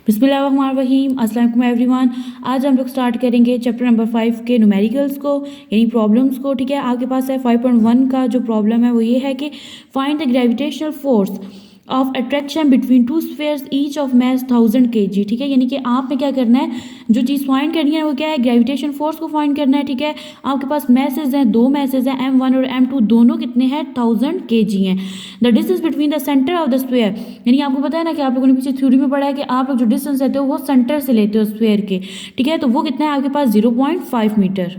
बिस्मिल्लाहिर्रहमानिर्रहीम, अस्सलाम वालेकुम एवरीवन। आज हम लोग स्टार्ट करेंगे चैप्टर नंबर 5 के न्यूमेरिकल्स को, यानी प्रॉब्लम्स को। ठीक है, आपके पास है 5.1 का जो प्रॉब्लम है वो ये है कि find the gravitational force of attraction between two spheres each of mass 1000 kg। ठीक है, यानी कि आपने क्या करना है, जो चीज़ फाइंड करनी है वो क्या है, ग्रेविटेशन फोर्स को फाइंड करना है। ठीक है, आपके पास मैसेज हैं, दो मैसेज हैं, M1 और M2, दोनों कितने हैं, 1000 kg हैं। The distance between the centre of the sphere, यानी आपको पता है ना कि आप लोगों ने पीछे थ्योरी में पढ़ा है कि आप लोग जो डिस्टेंस लेते हो वो सेंटर से लेते हो स्फीयर के। ठीक है, तो वो कितना है आपके पास, 0.5 मीटर।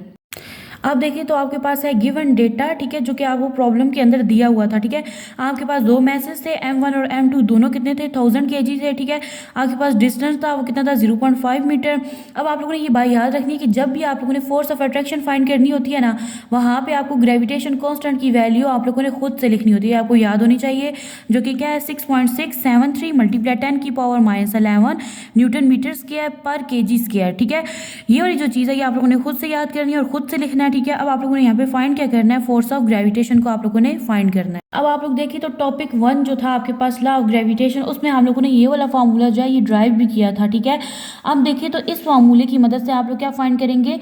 अब देखिए तो आपके पास है गिवन डेटा। ठीक है, जो कि आपको प्रॉब्लम के अंदर दिया हुआ था। ठीक है, आपके पास दो मैसेज थे, M1 और M2, दोनों कितने थे, 1000 kg थे। ठीक है, आपके पास डिस्टेंस था वो कितना था, 0.5 मीटर। अब आप लोगों ने ये बात याद रखनी है कि जब भी आप लोगों ने फोर्स ऑफ अट्रैक्शन फाइंड करनी होती है ना, वहाँ पे आपको ग्रेविटेशन कॉन्स्टेंट की वैल्यू आप लोगों ने खुद से लिखनी होती है, आपको याद होनी चाहिए, जो कि क्या है, 6.673 मल्टीप्लाई 10⁻11 न्यूटन मीटर स्क्वायर पर kg स्क्वायर। ठीक है, ये वाली जो चीज़ है ये आप लोगों ने खुद से याद करनी है और खुद से लिखना है। ठीक है, अब आप लोगों ने यहाँ पे फाइंड क्या करना है, फोर्स ऑफ ग्रेविटेशन को आप लोगों ने फाइंड करना है। अब आप लोग देखिए तो टॉपिक 1 जो था आपके पास लॉ ऑफ ग्रेविटेशन, उसमें हम लोगों ने ये वाला फार्मूला जो है ये ड्राइव भी किया था। ठीक है, अब देखिए तो इस फार्मूले की मदद से आप लोग क्या फाइंड करेंगे,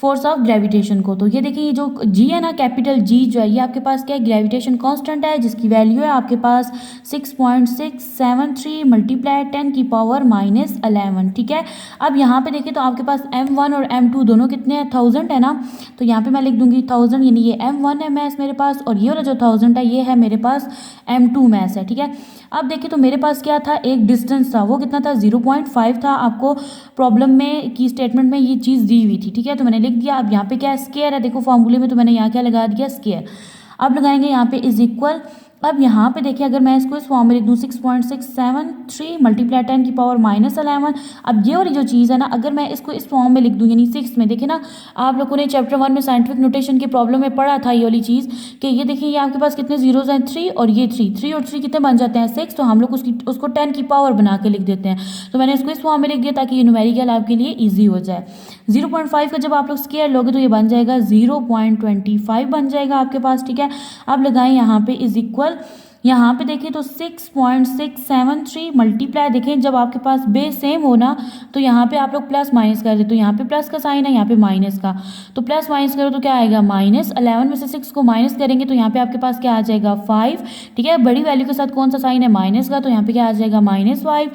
फोर्स ऑफ ग्रेविटेशन को। तो ये देखिए, ये जो जी है ना, कैपिटल जी जो है, ये आपके पास क्या है, ग्रेविटेशन कांस्टेंट है, जिसकी वैल्यू है आपके पास 6.673 मल्टीप्लाई 10⁻11। ठीक है, अब यहाँ पे देखिए तो आपके पास M1 और M2 दोनों कितने हैं, 1000 है ना, तो यहाँ पे मैं लिख दूंगी 1000, यानी ये M1 है मैथ मेरे पास, और ये वाला जो 1000 है ये है मेरे पास M2 मैथ है। ठीक है, अब देखिए तो मेरे पास क्या था, एक डिस्टेंस था, वो कितना था, 0.5 था। आपको प्रॉब्लम में की स्टेटमेंट में ये चीज़ दी हुई थी। ठीक है, तो मैंने लिख दिया। अब यहाँ पे क्या है, स्क्वायर है, देखो फॉर्मूले में, तो मैंने यहाँ क्या लगा दिया, स्क्वायर। अब लगाएंगे यहाँ पे इज इक्वल। अब यहाँ पे देखिए, अगर मैं इसको इस फॉर्म में लिख दूँ, 6.673 मल्टीप्लाई 10⁻11। अब ये वाली जो चीज़ है ना, अगर मैं इसको इस फॉर्म में लिख दूँ, यानी 6 में, देखिए ना, आप लोगों ने चैप्टर 1 में साइंटिफिक नोटेशन के प्रॉब्लम में पढ़ा था ये वाली चीज़, कि ये देखिए ये आपके पास कितने जीरोज हैं, 3, और ये 3 और 3 कितने बन जाते हैं, 6, तो हम लोग उसको 10 की पावर बना के लिख देते हैं। तो मैंने इसको इस फॉर्म में लिख दिया ताकि ये न्यूमेरिकल आपके लिए ईजी हो जाए। 0.5 का जब आप लोग स्क्वायर लोगे तो ये बन जाएगा 0.25 बन जाएगा आपके पास। ठीक है, अब लगाएं यहाँ पे इज इक्वल। यहाँ पे देखिए तो 6.673 मल्टीप्लाई, देखें जब आपके पास बेस सेम हो ना, तो यहाँ पे आप लोग प्लस माइनस कर देते हो, यहाँ पे प्लस का साइन है, यहाँ पे माइनस का, तो प्लस माइनस करो तो क्या आएगा, -11 में से 6 को माइनस करेंगे तो यहाँ पे आपके पास क्या आ जाएगा, 5। ठीक है, बड़ी वैल्यू के साथ कौन सा साइन है, माइनस का, तो यहाँ पे क्या आ जाएगा, -5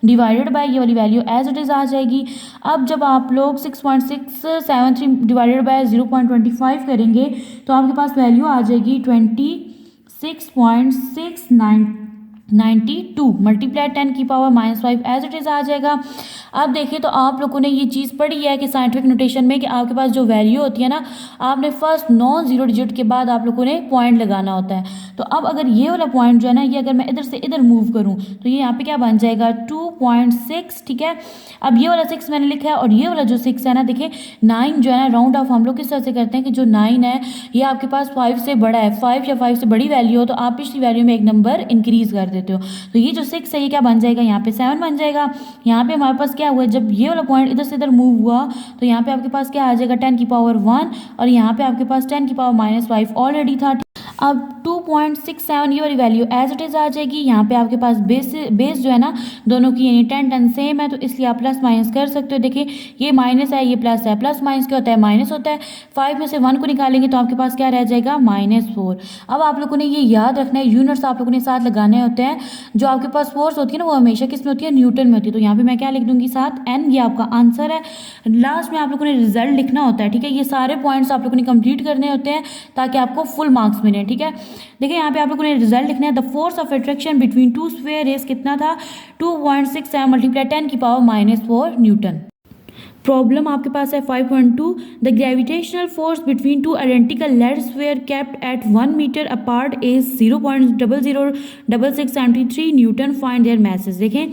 डिवाइडेड बाय ये वाली वैल्यू एज इट इज़ आ जाएगी। अब जब आप लोग 6.673 डिवाइडेड बाय 0.25 करेंगे तो आपके पास वैल्यू आ जाएगी 26.692 मल्टीप्लाई 10⁻5 एज इट इज़ आ जाएगा। अब देखिए तो आप लोगों ने ये चीज़ पढ़ी है कि साइंटिफिक नोटेशन में कि आपके पास जो वैल्यू होती है ना, आपने फर्स्ट 9 जीरो डिजिट के बाद आप लोगों ने पॉइंट लगाना होता है। तो अब अगर ये वाला पॉइंट जो है ना, ये अगर मैं इधर से इधर मूव करूँ तो ये यहाँ पे क्या बन जाएगा, 2.6। ठीक है, अब ये वाला 6 मैंने लिखा है, और ये वाला जो 6 है ना, देखिए 9 जो है ना, राउंड ऑफ हम लोग किस तरह से करते हैं कि जो 9 है ये आपके पास 5 से बड़ा है, 5 या 5 से बड़ी वैल्यू हो तो आप पिछली वैल्यू में एक नंबर इंक्रीज कर देते हो। तो ये जो 6 है ये क्या बन जाएगा, यहाँ पे 7 बन जाएगा। यहाँ पे हमारे पास क्या हुआ, जब ये वाला पॉइंट इधर से इधर मूव हुआ तो यहाँ पे आपके पास क्या आ जाएगा, 10⁻1, और यहाँ पे आपके पास 10⁻5 ऑलरेडी था। अब 2.67 ये वाली वैल्यू एज इट इज़ आ जाएगी। यहाँ पे आपके पास बेस जो है ना, दोनों की यानी 10 सेम है, तो इसलिए आप प्लस माइनस कर सकते हो। देखिए ये माइनस है, ये प्लस है, प्लस माइनस क्या होता है, माइनस होता है। 5 में से 1 को निकालेंगे तो आपके पास क्या रह जाएगा, -4। अब आप लोगों ने ये याद रखना है, यूनिट्स आप लोगों ने साथ लगाने होते हैं। जो आपके पास फोर्स होती है ना, वो हमेशा किस में होती है, न्यूटन में होती है। तो यहाँ पे मैं क्या लिख दूंगी, साथ n, ये आपका आंसर है। लास्ट में आप लोगों ने रिजल्ट लिखना होता है। ठीक है, ये सारे पॉइंट्स आप लोगों ने कंप्लीट करने होते हैं ताकि आपको फुल मार्क्स मिले। ठीक है, देखिए यहाँ पे आप लोगों ने रिजल्ट लिखना है, the force of attraction between two sphere is कितना था, 2.67 मल्टीप्लाई 10⁻4 न्यूटन। प्रॉब्लम आपके पास है 5.2, the gravitational force between two identical lead sphere kept at 1 metre apart is 0.006673 newton, find their masses. देखें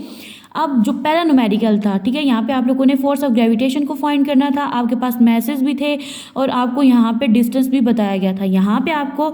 अब जो पहला न्यूमेरिकल था, ठीक है, यहाँ पे आप लोगों ने फोर्स ऑफ ग्रेविटेशन को फाइंड करना था, आपके पास मैसेज भी थे और आपको यहाँ पे डिस्टेंस भी बताया गया था। यहाँ पे आपको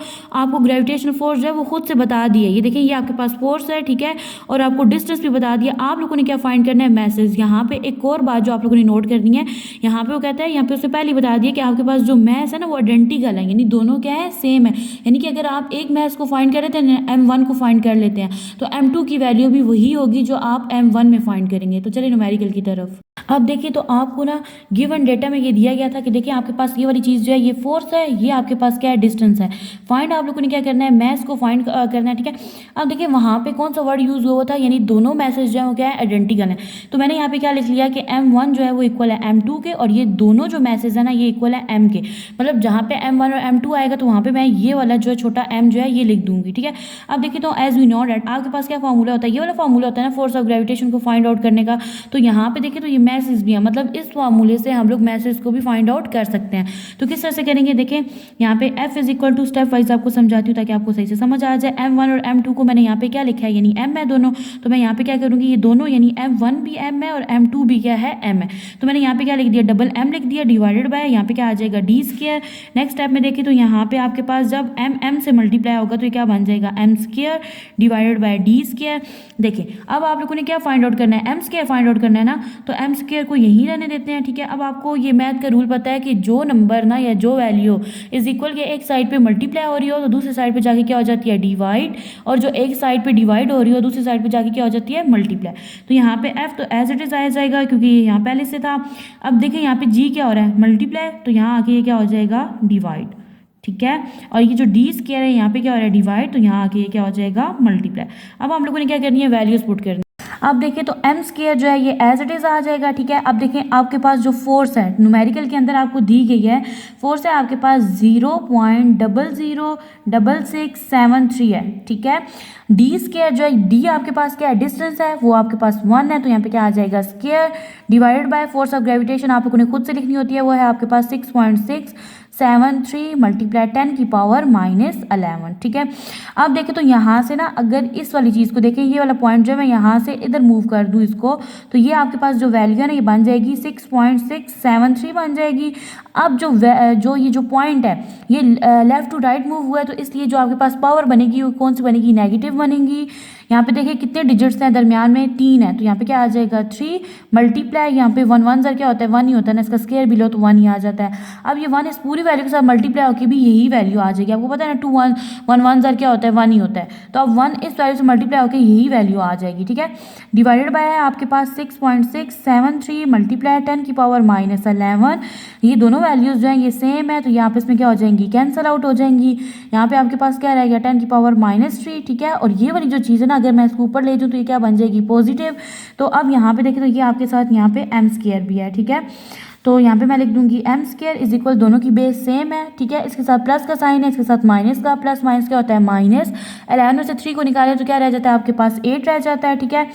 ग्रेविटेशनल फोर्स जो है वो खुद से बता दिए, ये देखें ये आपके पास फोर्स है, ठीक है, और आपको डिस्टेंस भी बता दिया। आप लोगों ने क्या फाइंड करना है, मैसेज। यहाँ पे एक और बात जो आप लोगों ने नोट करनी है, यहाँ पे वो कहता है, यहाँ पे उससे पहले बता दिया कि आपके पास जो मैस है ना वो आइडेंटिकल है, यानी दोनों क्या है, सेम है। यानी कि अगर आप एक मैस को फाइंड कर रहे थे, M1 को फाइंड कर लेते हैं तो M2 की वैल्यू भी वही होगी जो आप M1 M1 में फाइंड करेंगे। तो चलिए न्यूमेरिकल की तरफ। अब देखिए तो आपको ना गिवन डेटा में ये दिया गया था कि देखिए आपके पास ये वाली चीज़ जो है ये फोर्स है, ये आपके पास क्या है डिस्टेंस है। फाइंड आप लोगों ने क्या करना है, मैस को फाइंड करना है, ठीक है। अब देखिए वहाँ पे कौन सा वर्ड यूज़ हुआ था, यानी दोनों मैसेज जो है वो क्या है आइडेंटिकल है। तो मैंने यहाँ पे क्या लिख लिया कि M1 जो है वो इक्वल है M2 के, और ये दोनों जो मैसेज है ना ये इक्वल है M के। मतलब जहाँ पे M1 और M2 आएगा तो वहाँ पे मैं ये वाला जो छोटा m जो है ये लिख दूंगी, ठीक है। अब देखिए तो एज वी नो डेट आपके पास क्या फॉर्मूला होता है, ये वाला फॉर्मूला होता है ना फोर्स ऑफ ग्रेविटेशन को फाइंड आउट करने का। तो यहाँ पे देखिए तो ये मैसेज भी है, मतलब इस फॉर्मूले से हम लोग मैसेज को भी फाइंड आउट कर सकते हैं। तो किस तरह से करेंगे, देखिए यहाँ पे F is equal to stepwise आपको समझाती हूँ ताकि आपको सही से समझ आ जाए। M1 और M2 को मैंने यहाँ पे क्या लिखा है, यानी M है दोनों। तो मैं यहाँ पे क्या करूँगी, ये दोनों यानी M1 भी M है और M2 भी क्या है M है। तो मैंने यहाँ पे क्या लिख दिया, डबल M लिख दिया डिवाइडेड बाय यहाँ पे क्या आ जाएगा D स्क्वायर। नेक्स्ट स्टेप में देखिए तो यहाँ पे आपके पास जब M से मल्टीप्लाई होगा तो ये क्या बन जाएगा M square divided by D square. देखिए अब आप लोगों ने क्या फाइंड आउट करना है, M स्क्वायर फाइंड आउट करना है ना, तो M स्क्वायर को यहीं रहने देते हैं, ठीक है। अब आपको ये मैथ का रूल पता है कि जो नंबर ना या जो वैल्यू इज इक्वल के एक साइड पे मल्टीप्लाई हो रही हो तो दूसरी साइड पे जाके क्या हो जाती है डिवाइड, और जो एक साइड पे डिवाइड हो रही हो दूसरी साइड पे जाके क्या हो जाती है मल्टीप्लाई। तो यहाँ पे F तो एज इट इज आ जाएगा क्योंकि यहाँ पहले से था। अब देखिए यहाँ पे G क्या हो रहा है मल्टीप्लाई, तो यहाँ आके ये क्या हो जाएगा डिवाइड, ठीक है। और ये जो D स्क्वायर है यहाँ पे क्या हो रहा है डिवाइड, तो यहाँ आके ये क्या हो जाएगा मल्टीप्लाई। अब हम लोगों ने क्या करनी है, वैल्यूज पुट करनी है। अब देखिए तो M स्क्वायर जो है ये एज इट इज आ जाएगा, ठीक है। अब देखिए आपके पास जो फोर्स है न्यूमेरिकल के अंदर आपको दी गई है, फोर्स है आपके पास 0.006673 है, ठीक है। D स्क्वायर जो है D आपके पास क्या है डिस्टेंस है, वो आपके पास 1 है, तो यहाँ पे क्या आ जाएगा square divided by force of gravitation आप लोगों ने खुद से लिखनी होती है, वो है आपके पास 6.673 मल्टीप्लाई 10 की पावर -11, ठीक है। अब देखें तो यहाँ से ना अगर इस वाली चीज़ को देखें, ये वाला पॉइंट जो है मैं यहाँ से इधर मूव कर दूँ इसको, तो ये आपके पास जो वैल्यू है ना ये बन जाएगी 6.673 बन जाएगी। अब जो ये जो पॉइंट है ये लेफ्ट टू राइट मूव हुआ है, तो इसलिए जो आपके पास पावर बनेगी वो कौन सी बनेगी, नेगेटिव बनेगी। यहाँ पे देखिए कितने डिजिट्स हैं दरमियान में, 3 है, तो यहाँ पे क्या आ जाएगा 3 मल्टीप्लाई यहाँ पे 1 1 क्या होता है 1 ही होता है ना, इसका स्क्वायर भी लो तो 1 ही आ जाता है। अब ये 1 इस पूरी वैल्यू के साथ मल्टीप्लाई होकर भी यही वैल्यू आ जाएगी, आपको पता है ना 2 1 1 1 क्या होता है 1 ही होता है, तो अब 1 इस वैल्यू से मल्टीप्लाई होकर यही वैल्यू आ जाएगी, ठीक है। डिवाइडेड बाय है आपके पास 6.673 मल्टीप्लाई 10 की पावर -11, ये दोनों वैल्यूज जो हैं ये सेम है, तो यहाँ पे इसमें क्या हो जाएंगी कैंसल आउट हो जाएंगी। यहाँ पे आपके पास क्या रहेगा 10 की पावर -3, ठीक है। और ये वाली जो चीज़ है ना अगर मैं इसको ऊपर ले जाऊँ तो ये क्या बन जाएगी पॉजिटिव। तो अब यहाँ पे देखिए तो ये आपके साथ यहाँ पे M स्क्वायर भी है, ठीक है। तो यहाँ पे मैं लिख दूंगी M स्क्वायर इज इक्वल, दोनों की बेस सेम है, ठीक है। इसके साथ प्लस का साइन है, इसके साथ माइनस का, प्लस माइनस क्या होता है -11 में से 3 को निकाले तो क्या रह जाता है आपके पास 8 रह जाता है, ठीक है।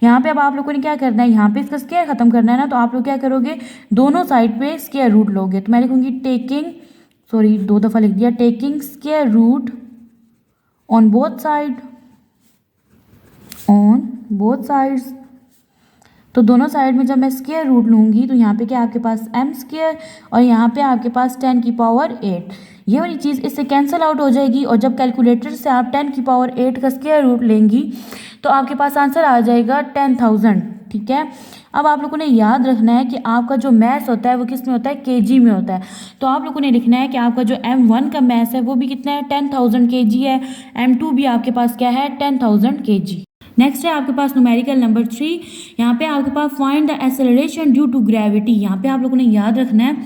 यहाँ पे अब आप लोगों ने क्या करना है, यहाँ पे इसका स्क्वायर खत्म करना है ना, तो आप लोग क्या करोगे दोनों साइड पे स्क्वायर रूट लोगे। तो मैं लिखूंगी दो दफ़ा लिख दिया, taking square root on both sides. तो दोनों साइड में जब मैं स्क्वायर रूट लूँगी तो यहाँ पे क्या आपके पास M स्क्वायर और यहाँ पे आपके पास 10 की पावर 8, ये वाली चीज़ इससे कैंसिल आउट हो जाएगी। और जब कैलकुलेटर से आप 10 की पावर 8 का स्क्वायर रूट लेंगी तो आपके पास आंसर आ जाएगा 10,000, ठीक है। अब आप लोगों ने याद रखना है कि आपका जो मैथ होता है वो किस में होता है, केजी में होता है। तो आप लोगों ने लिखना है कि आपका जो M1 का मैथ है वो भी कितना है 10,000 kg है, M2 भी आपके पास क्या है 10,000 kg। नेक्स्ट है आपके पास न्यूमेरिकल नंबर 3, यहाँ पे आपके पास find the acceleration due to gravity. यहाँ पे आप लोगों ने याद रखना है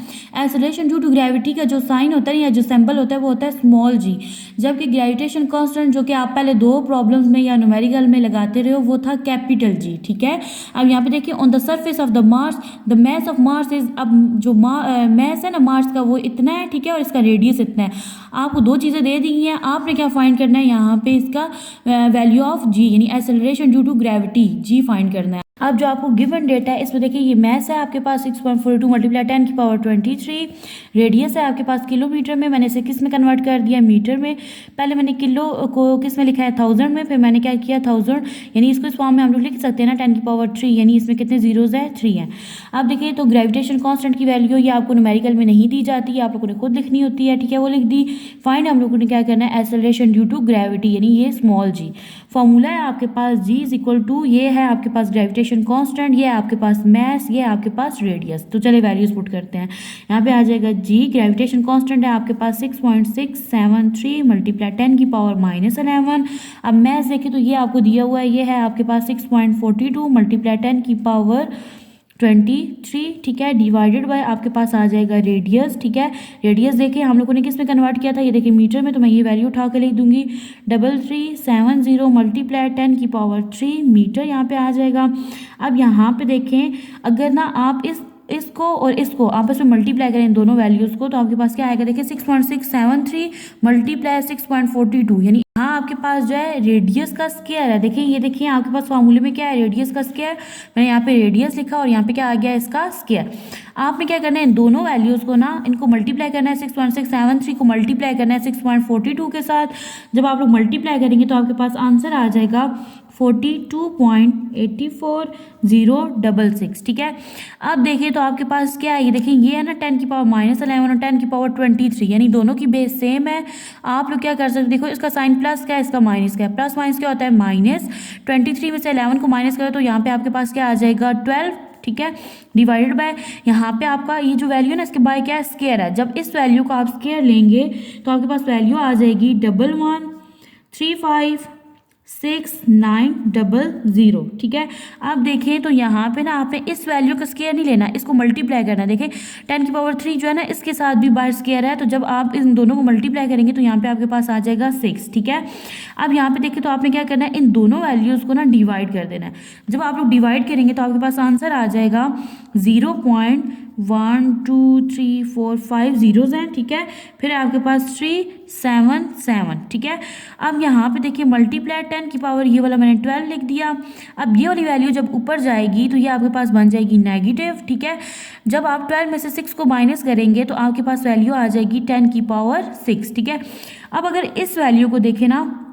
एक्सेलरेशन ड्यू टू ग्रेविटी का जो साइन होता है या जो सिंबल होता है वो होता है स्मॉल g, जबकि ग्रेविटेशन कांस्टेंट जो कि आप पहले 2 प्रॉब्लम्स में या न्यूमेरिकल में लगाते रहे हो वो था कैपिटल G, ठीक है। अब यहाँ पे देखिए on the surface of the Mars the mass of Mars is, अब जो मास है ना मार्स का वो इतना है, ठीक है, और इसका रेडियस इतना है। आपको 2 चीज़ें दे दी हैं, आपने क्या फाइंड करना है यहाँ पे इसका वैल्यू ऑफ g यानी acceleration due to gravity g find करना है। अब जो आपको गिवन डेटा है इसमें देखिए ये मैस है आपके पास 6.42 मल्टीप्लाई 10 की पावर 23, रेडियस है आपके पास किलोमीटर में, मैंने इसे किस में कन्वर्ट कर दिया मीटर में। पहले मैंने किलो को किस में लिखा है 1000 में, फिर मैंने क्या किया 1000 यानी इसको इस फॉर्म में हम लोग लिख सकते हैं ना 10 की पावर 3 यानी इसमें कितने जीरोज है 3 हैं। अब देखिए तो ग्रेविटेशन कांस्टेंट की वैल्यू ये आपको न्यूमेरिकल में नहीं दी जाती है, आप लोगों ने खुद लिखनी होती है, ठीक है, वो लिख दी। फाइंड हम लोगों ने क्या करना है एक्सेलरेशन ड्यू टू ग्रेविटी यानी ये स्मॉल g। फॉर्मूला है आपके पास g इज इक्वल टू, ये है आपके पास ग्रेविटेशन ग्रेविटेशन कांस्टेंट, ये है आपके पास मैस, ये है आपके पास रेडियस। तो चलिए वैल्यूज पुट करते हैं। यहाँ पे आ जाएगा जी, ग्रेविटेशन कांस्टेंट है आपके पास 6.673 मल्टीप्लाई 10 की पावर -11। अब मैस देखें तो ये आपको दिया हुआ है, ये है आपके पास 6.42 मल्टीप्लाई 10 की पावर 23, ठीक है, डिवाइडेड बाय आपके पास आ जाएगा रेडियस, ठीक है। रेडियस देखिए हम लोगों ने किस में कन्वर्ट किया था, ये देखिए मीटर में, तो मैं ये वैल्यू उठा के लिख दूंगी 3370 मल्टीप्लाई 10 की पावर 3 मीटर यहाँ पे आ जाएगा। अब यहाँ पे देखें, अगर ना आप इसको और इसको आपस में मल्टीप्लाई करें दोनों वैल्यूज़ को, तो आपके पास क्या आएगा, देखिए 6.673 मल्टीप्लाई 6.42, यानी यहाँ आपके पास जो है रेडियस का स्क्वायर है। देखिए ये देखिए आपके पास फार्मूले में क्या है, रेडियस का स्क्वायर। मैंने यहाँ पे रेडियस लिखा और यहाँ पे क्या आ गया, इसका स्क्वायर। आपने क्या करना है, इन दोनों वैल्यूज़ को ना इनको मल्टीप्लाई करना है, 6.673 को मल्टीप्लाई करना है 6.42 के साथ। जब आप लोग मल्टीप्लाई करेंगे तो आपके पास आंसर आ जाएगा 42.84066, ठीक है। अब देखिए तो आपके पास क्या है, ये देखिए ये है ना 10 की पावर -11 और 10 की पावर 23, यानी दोनों की बेस सेम है। आप लोग क्या कर सकते हैं, देखो इसका साइन प्लस क्या है, इसका माइनस क्या है, प्लस माइनस क्या होता है माइनस। 23 में से 11 को माइनस करो तो यहाँ पे आपके पास क्या आ जाएगा 12, ठीक है, डिवाइडेड बाय यहाँ पे आपका ये जो वैल्यू है ना, इसके बाय क्या है, स्क्वायर है। जब इस वैल्यू को आप स्क्वायर लेंगे तो आपके पास वैल्यू आ जाएगी 11356900, ठीक है। अब देखें तो यहाँ पे ना आपने इस वैल्यू का स्क्वायर नहीं लेना, इसको मल्टीप्लाई करना। देखें 10 की पावर 3 जो है ना, इसके साथ भी बाय स्क्वायर है, तो जब आप इन दोनों को मल्टीप्लाई करेंगे तो यहाँ पे आपके पास आ जाएगा 6, ठीक है। अब यहाँ पे देखें तो आपने क्या करना है, इन दोनों वैल्यूज़ को ना डिवाइड कर देना है। जब आप लोग डिवाइड करेंगे तो आपके पास आंसर आ जाएगा 0.123450 जीरोज हैं, ठीक है। फिर आपके पास 377, ठीक है। अब यहाँ पे देखिए मल्टीप्लाई 10 की पावर, ये वाला मैंने 12 लिख दिया। अब ये वाली वैल्यू जब ऊपर जाएगी तो ये आपके पास बन जाएगी नेगेटिव, ठीक है। जब आप 12 में से 6 को माइनस करेंगे तो आपके पास वैल्यू आ जाएगी 10 की पावर 6, ठीक है। अब अगर इस वैल्यू को देखें ना,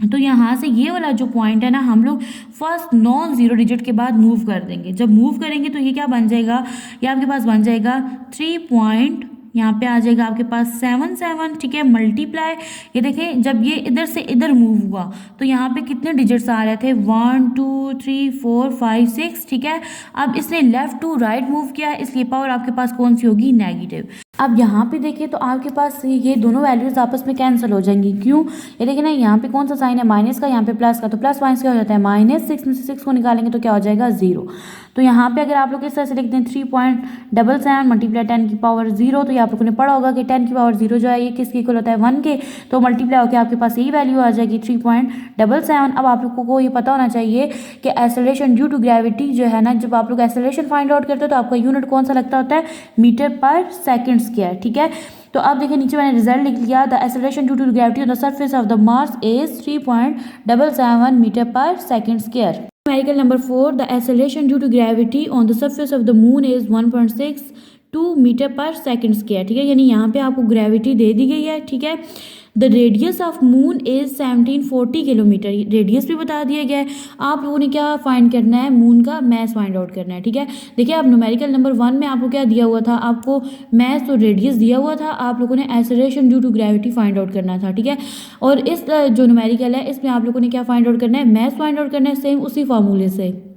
तो यहाँ से ये वाला जो पॉइंट है ना, हम लोग फर्स्ट नॉन जीरो डिजिट के बाद मूव कर देंगे। जब मूव करेंगे तो ये क्या बन जाएगा, ये आपके पास बन जाएगा 3 यहाँ पे आ जाएगा आपके पास 77, ठीक है, मल्टीप्लाई। ये देखें जब ये इधर से इधर मूव हुआ तो यहाँ पे कितने डिजिट्स आ रहे थे, 1 2 3 4 5 6, ठीक है। अब इसने लेफ्ट टू राइट मूव किया, इसलिए पावर आपके पास कौन सी होगी, नेगेटिव। अब यहाँ पे देखिए तो आपके पास ये दोनों वैल्यूज आपस में कैंसिल हो जाएंगी। क्यों, ये देखिए ना यहाँ पे कौन सा साइन है, माइनस का, यहाँ पे प्लस का, तो प्लस माइनस क्या हो जाता है माइनस। 6 में से 6 को निकालेंगे तो क्या हो जाएगा 0। तो यहाँ पे अगर आप लोग इस तरह से लिखते हैं 3.77 मल्टीप्लाई 10 की पावर 0, तो ये आप लोगों ने पढ़ा होगा कि 10 की पावर 0 जो है ये किसके इक्वल होता है 1 के, तो मल्टीप्लाई होकर आपके पास यही वैल्यू आ जाएगी 3.77। अब आप लोगों को ये पता होना चाहिए कि एक्सेलरेशन ड्यू टू ग्रेविटी जो है ना, जब आप लोग एक्सेलरेशन फाइंड आउट करते हो तो आपका यूनिट कौन सा लगता होता है, मीटर पर सेकेंड स्क्वायर, ठीक है। तो अब देखिए नीचे मैंने रिजल्ट लिख लिया, the acceleration due to gravity on the surface of the Mars is 3.77 metre per second square. Numerical number 4, the acceleration due to gravity on the surface of the moon is 1.62 metre per second square, ठीक है। यानी यहाँ पे आपको gravity दे दी गई है, ठीक है। The radius of moon is 1740 kilometre, radius भी बता दिया गया है। आप लोगों ने क्या फाइंड करना है, मून का मैस फाइंड आउट करना है, ठीक है। देखिए आप न्यूमेरिकल नंबर 1 में आपको क्या दिया हुआ था, आपको मैस और रेडियस दिया हुआ था, आप लोगों ने acceleration due to gravity find out करना था, ठीक है। और इस जो न्यूमेरिकल है इसमें आप लोगों ने क्या फाइंड आउट करना है, मैस फाइंड आउट करना है, सेम उसी फार्मूले से।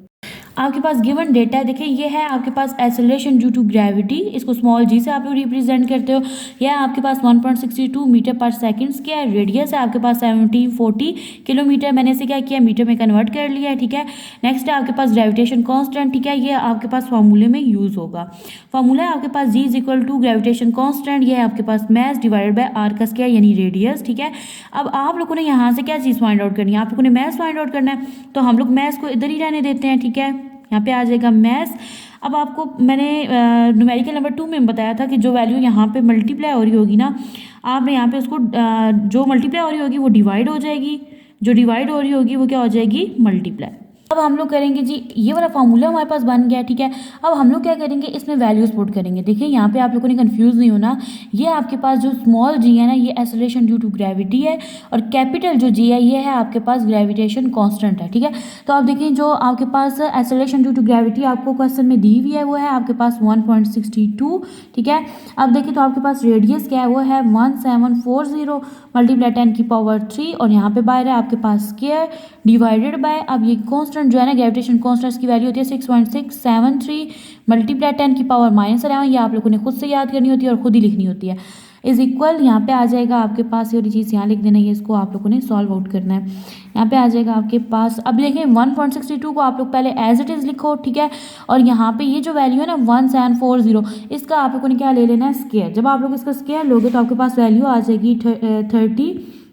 आपके पास गिवन डेटा है, देखिए ये है आपके पास एक्सेलरेशन ड्यू टू ग्रेविटी, इसको स्मॉल जी से आप लोग रिप्रेजेंट करते हो। यह है आपके पास 1.62 metre per second square, radius है आपके पास 1740 किलोमीटर, मैंने इसे क्या किया मीटर में कन्वर्ट कर लिया है, ठीक है। नेक्स्ट है आपके पास ग्रेविटेशन कांस्टेंट, ठीक है, ये आपके पास फार्मूले में यूज होगा। फार्मूला है आपके पास G is equal to gravitation constant, ये है आपके पास मैस डिवाइडेड बाय आर का स्क्वायर यानी रेडियस, ठीक है। अब आप लोगों ने यहाँ से क्या चीज़ फाइंड आउट करनी है, आप लोगों ने मैस फाइंड आउट करना है, तो हम लोग मैस को इधर ही रहने देते हैं, ठीक है। यहाँ पे आ जाएगा मैस। अब आपको मैंने न्यूमेरिकल नंबर 2 में बताया था कि जो वैल्यू यहाँ पे मल्टीप्लाई हो रही होगी ना, आपने यहाँ पे उसको जो मल्टीप्लाई हो रही होगी वो डिवाइड हो जाएगी, जो डिवाइड हो रही होगी वो क्या हो जाएगी मल्टीप्लाई। अब हम लोग करेंगे जी, ये वाला फार्मूला हमारे पास बन गया, ठीक है। अब हम लोग क्या करेंगे, इसमें वैल्यूज पुट करेंगे। देखिए यहाँ पे आप लोगों ने कंफ्यूज नहीं होना, ये आपके पास जो स्मॉल जी है ना, ये एक्सेलरेशन ड्यू टू ग्रेविटी है, और कैपिटल जो जी है ये है आपके पास ग्रेविटेशन कांस्टेंट है, ठीक है। तो आप देखिए जो आपके पास एक्सेलरेशन ड्यू टू ग्रेविटी आपको क्वेश्चन में दी हुई है वो है आपके पास 1.62, ठीक है। अब देखिए तो आपके पास रेडियस क्या है, वो है 1740 मल्टीप्लाई 10 की पावर 3, और यहाँ पे बाहर है आपके पास स्क्वायर डिवाइडेड बाय, अब ये कांस्टेंट कांस्टेंट जो है ना, ग्रेविटेशन कांस्टेंट की वैल्यू होती है 6.673 मल्टीप्लाई 10⁻⁻11। ये आप लोगों ने खुद से याद करनी होती है और खुद ही लिखनी होती है। इज इक्वल यहाँ पे आ जाएगा आपके पास, ये वाली चीज़ यहाँ लिख देना है, इसको आप लोगों ने सॉल्व आउट करना है। यहाँ पे आ जाएगा आपके पास, अब देखें 1.62 को आप लोग पहले एज इट इज़ लिखो, ठीक है। और यहाँ पे ये जो वैल्यू है ना 1740, इसका आप लोगों ने क्या ले लेना है, स्क्वायर। जब आप लोग इसका स्क्वायर लोगे तो आपके पास वैल्यू आ जाएगी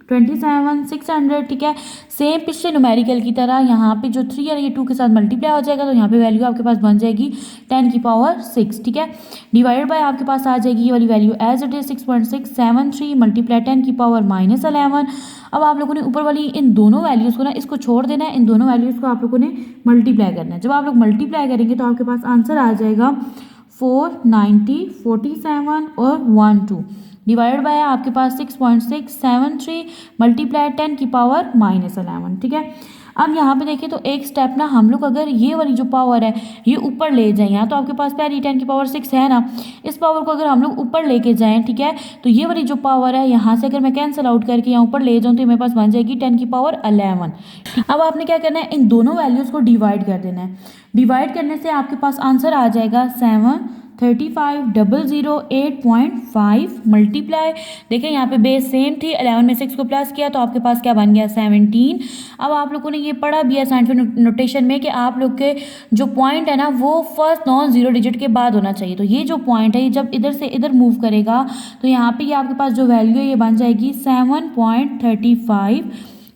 27,600, ठीक है। सेम पिछले न्यूमेरिकल की तरह यहाँ पे जो 3 है ये 2 के साथ मल्टीप्लाई हो जाएगा, तो यहाँ पे वैल्यू आपके पास बन जाएगी 10⁻6, ठीक है। डिवाइडेड बाय आपके पास आ जाएगी ये वाली value as it is 6.673 multiply 10⁻⁻11। अब आप लोगों ने ऊपर वाली इन दोनों वैल्यूज़ को ना, इसको छोड़ देना है, इन दोनों वैल्यूज़ को आप लोगों ने मल्टीप्लाई करना है। जब आप लोग मल्टीप्लाई करेंगे तो आपके पास आंसर आ जाएगा 490, 47 और 12 डिवाइड बाय आपके पास 6.673 मल्टीप्लाई 10⁻⁻11, ठीक है। अब यहाँ पे देखिए तो एक स्टेप ना हम लोग अगर ये वाली जो पावर है ये ऊपर ले जाएं, यहाँ तो आपके पास पहली 10⁻6 है ना, इस पावर को अगर हम लोग ऊपर लेके जाएं, ठीक है, तो ये वाली जो पावर है यहाँ से अगर मैं कैंसिल आउट करके यहाँ ऊपर ले जाऊँ तो मेरे पास बन जाएगी 10⁻11। अब आपने क्या करना है, इन दोनों वैल्यूज़ को डिवाइड कर देना है। डिवाइड करने से आपके पास आंसर आ जाएगा 735,008.5 मल्टीप्लाई, देखिए यहाँ पे बेस सेम थी, 11 में 6 को प्लस किया तो आपके पास क्या बन गया 17। अब आप लोगों ने ये पढ़ा भी है साइंटिफिक नोटेशन में कि आप लोग के जो पॉइंट है ना वो फर्स्ट नॉन जीरो डिजिट के बाद होना चाहिए। तो ये जो पॉइंट है ये जब इधर से इधर मूव करेगा तो यहाँ पे ये आपके पास जो वैल्यू है ये बन जाएगी 7.35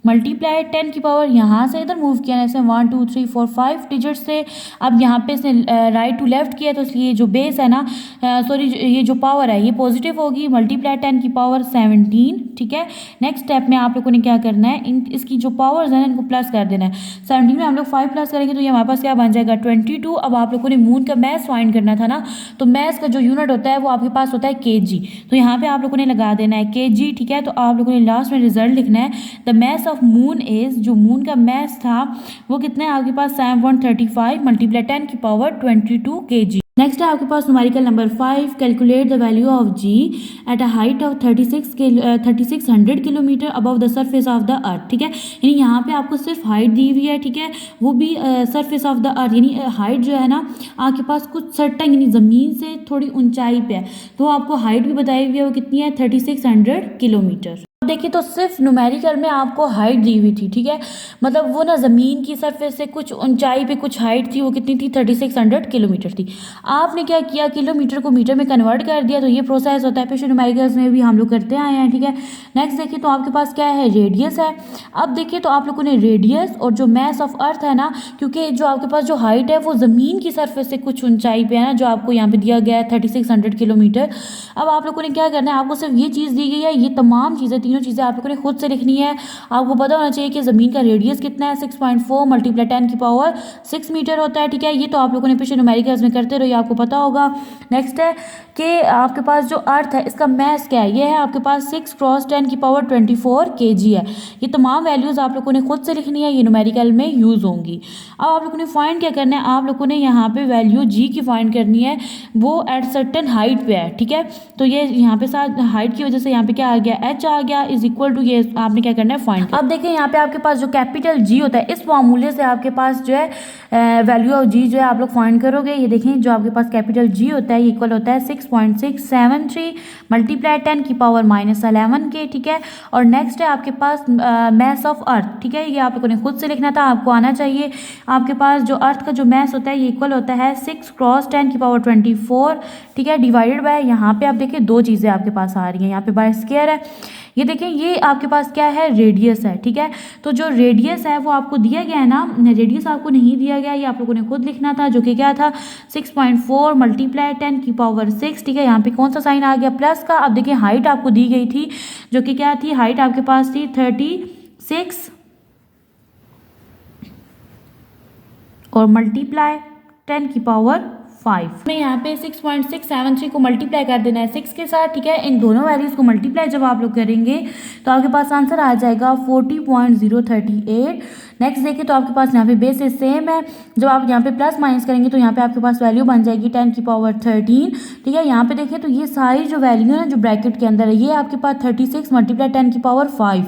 मल्टीप्लाई 10 की पावर, यहाँ से इधर मूव किया जैसे 1 2 3 4 5 डिजिट से। अब यहाँ पे इसने राइट टू लेफ्ट किया तो इसलिए जो बेस है ना, सॉरी ये जो पावर है ये पॉजिटिव होगी, मल्टीप्लाई 10 की पावर 17, ठीक है। नेक्स्ट स्टेप में आप लोगों ने क्या करना है, इसकी जो पावर्स है ना इनको प्लस कर देना है। 17 में हम लोग 5 प्लस करेंगे तो ये हमारे पास क्या बन जाएगा 22। अब आप लोगों ने मून का मैस फाइंड करना था ना, तो मैस का जो यूनिट होता है वो आपके पास होता है kg, तो यहाँ पे आप लोगों ने लगा देना है kg, ठीक है। तो आप लोगों ने लास्ट में रिजल्ट लिखना है the mass of moon is, जो मून का मैस था वो कितना है आपके पास 7.35 मल्टीप्लाई 10 की पावर 22 kg। नेक्स्ट है आपके पास numerical number 5, calculate the value of G at a height of 3600 kilometre above the surface of the earth, ठीक है। यानी यहाँ पे आपको सिर्फ हाइट दी हुई है, ठीक है, वो भी सरफेस ऑफ द अर्थ, यानी हाइट जो है ना आपके पास कुछ सर्टन यानी ज़मीन से थोड़ी ऊंचाई पे है, तो आपको हाइट भी बताई हुई है वो कितनी है 3600 किलोमीटर। देखिए तो सिर्फ न्यूमेरिकल में आपको हाइट दी हुई थी, ठीक है, मतलब वो ना ज़मीन की सरफेस से कुछ ऊंचाई पे कुछ हाइट थी, वो कितनी थी 3600 किलोमीटर थी। आपने क्या किया, किलोमीटर को मीटर में कन्वर्ट कर दिया, तो ये प्रोसेस होता है पिछले न्यूमेरिकल्स में भी हम लोग करते आए हैं, ठीक है। नेक्स्ट देखिए तो आपके पास क्या है, रेडियस है। अब देखिए तो आप लोगों ने रेडियस और जो मैस ऑफ अर्थ है ना, क्योंकि जो आपके पास जो हाइट है वो ज़मीन की सरफेस से कुछ ऊंचाई पे है ना, जो आपको यहाँ पे दिया गया है 3600 किलोमीटर। अब आप लोगों ने क्या करना है, आपको सिर्फ ये चीज़ दी गई है, ये तमाम चीज़ें तीनों चीज़ें आप लोगों ने खुद से लिखनी है। आपको पता होना चाहिए कि ज़मीन का रेडियस कितना है 6.4 मल्टीप्लाई 10 की पावर 6 मीटर होता है, ठीक है। ये तो आप लोगों ने पिछले न्यूमेरिकल्स में करते रहो, ये आपको पता होगा। नेक्स्ट है कि आपके पास जो अर्थ है इसका मैस क्या है, ये है आपके पास 6 क्रॉस 10 की पावर 24 kg है। ये तमाम वैल्यूज़ आप लोगों ने खुद से लिखनी है, ये न्यूमेरिकल में यूज़ होंगी। अब आप लोगों ने फाइंड क्या करना है, आप लोगों ने यहाँ पे वैल्यू जी की फाइंड करनी है, वो एट सर्टन हाइट पे है, ठीक है। तो ये यहाँ पे साथ हाइट की वजह से यहाँ पे क्या आ गया, एच आ गया, इज इक्वल टू, ये आपने क्या करना है फाइंड। अब देखिए यहाँ पे आपके पास जो कैपिटल जी होता है, इस फॉर्मूले से आपके पास जो है वैल्यू ऑफ जी जो है आप लोग फाइंड करोगे। ये देखें जो आपके पास कैपिटल जी होता है ये इक्वल होता है 6.673 मल्टीप्लाई 10 की पावर -11 के, ठीक है। और नेक्स्ट है आपके पास मैस ऑफ अर्थ, ठीक है, ये आप लोगों ने खुद से लिखना था, आपको आना चाहिए। आपके पास जो अर्थ का जो मैस होता है ये इक्वल होता है 6 क्रॉस 10 की पावर 24, ठीक है, डिवाइडेड बाय, यहाँ पे आप देखिए दो चीज़ें आपके पास आ रही हैं, यहाँ पे बाय स्क्वायर है, ये देखें ये आपके पास क्या है, रेडियस है, ठीक है। तो जो रेडियस है वो आपको दिया गया है ना, रेडियस आपको नहीं दिया गया, ये आप लोगों ने खुद लिखना था, जो कि क्या था 6.4 मल्टीप्लाई 10 की पावर 6, ठीक है। यहाँ पे कौन सा साइन आ गया, प्लस का। अब देखिए हाइट आपको दी गई थी, जो कि क्या थी, हाइट आपके पास थी 36 और मल्टीप्लाई 10 की पावर 5। हमें यहाँ पे 6.673 को मल्टीप्लाई कर देना है 6 के साथ, ठीक है। इन दोनों वैल्यूज़ को मल्टीप्लाई जब आप लोग करेंगे तो आपके पास आंसर आ जाएगा 40.038। नेक्स्ट देखिए तो आपके पास यहाँ पे बेसिस सेम है, जब आप यहाँ पे प्लस माइनस करेंगे तो यहाँ पे आपके पास वैल्यू बन जाएगी 10 की पावर 13, ठीक है। यहाँ पे देखिए तो ये सारी जो वैल्यू है ना जो ब्रैकेट के अंदर है ये आपके पास 36 मल्टीप्लाई 10 की पावर 5।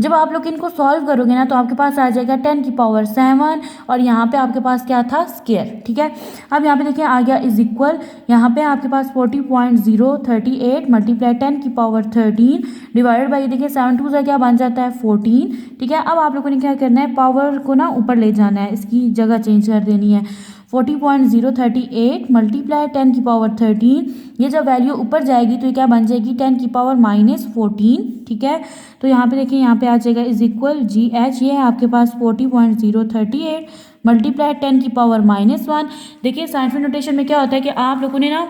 जब आप लोग इनको सॉल्व करोगे ना तो आपके पास आ जाएगा 10 की पावर 7 और यहाँ पे आपके पास क्या था स्क्वायर, ठीक है। अब यहाँ पे देखिए आ गया इज इक्वल, यहाँ पे आपके पास 40.038 मल्टीप्लाई 10 की पावर 13 डिवाइडेड बाई देखिए 7 2 से क्या बन जाता है 14, ठीक है। अब आप लोगों ने क्या करना है पावर को ना ऊपर ले जाना है, इसकी जगह चेंज कर देनी है। 40.038 मल्टीप्लाई 10 की पावर 13, ये जब वैल्यू ऊपर जाएगी तो ये क्या बन जाएगी 10 की पावर -14, ठीक है। तो यहाँ पे देखिए यहाँ पे आ जाएगा इज इक्वल GH, ये है आपके पास 40.038 मल्टीप्लाई 10 की पावर -1। देखिए साइंटिफिक नोटेशन में क्या होता है कि आप लोगों ने ना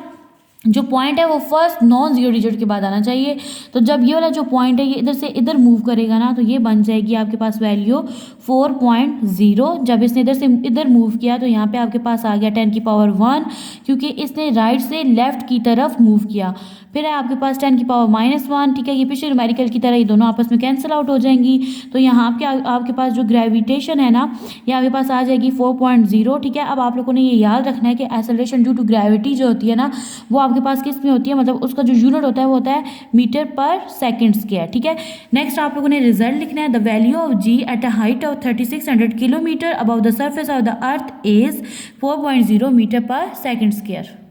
जो पॉइंट है वो फर्स्ट नॉन जीरो डिजिट के बाद आना चाहिए। तो जब ये वाला जो पॉइंट है ये इधर से इधर मूव करेगा ना तो ये बन जाएगी आपके पास वैल्यू 4.0। जब इसने इधर से इधर मूव किया तो यहाँ पे आपके पास आ गया 10 की पावर 1, क्योंकि इसने राइट से लेफ्ट की तरफ मूव किया। फिर है आपके पास 10 की पावर -1, ठीक है। ये पिछले न्यूमेरिकल की तरह ये दोनों आपस में कैंसिल आउट हो जाएंगी। तो यहाँ पे आपके पास जो ग्रेविटेशन है ना ये आपके पास आ जाएगी 4.0, ठीक है। अब आप लोगों ने ये याद रखना है कि एक्सेलरेशन ड्यू टू ग्रेविटी जो होती है ना वो आपके पास किस में होती है, मतलब उसका जो यूनिट होता है वो होता है मीटर पर सेकंड स्क्वायर, ठीक है। नेक्स्ट आप लोगों ने रिजल्ट लिखना है, the value of G at a height of 3600 kilometre above the surface of the earth is 4.0 metre per second square.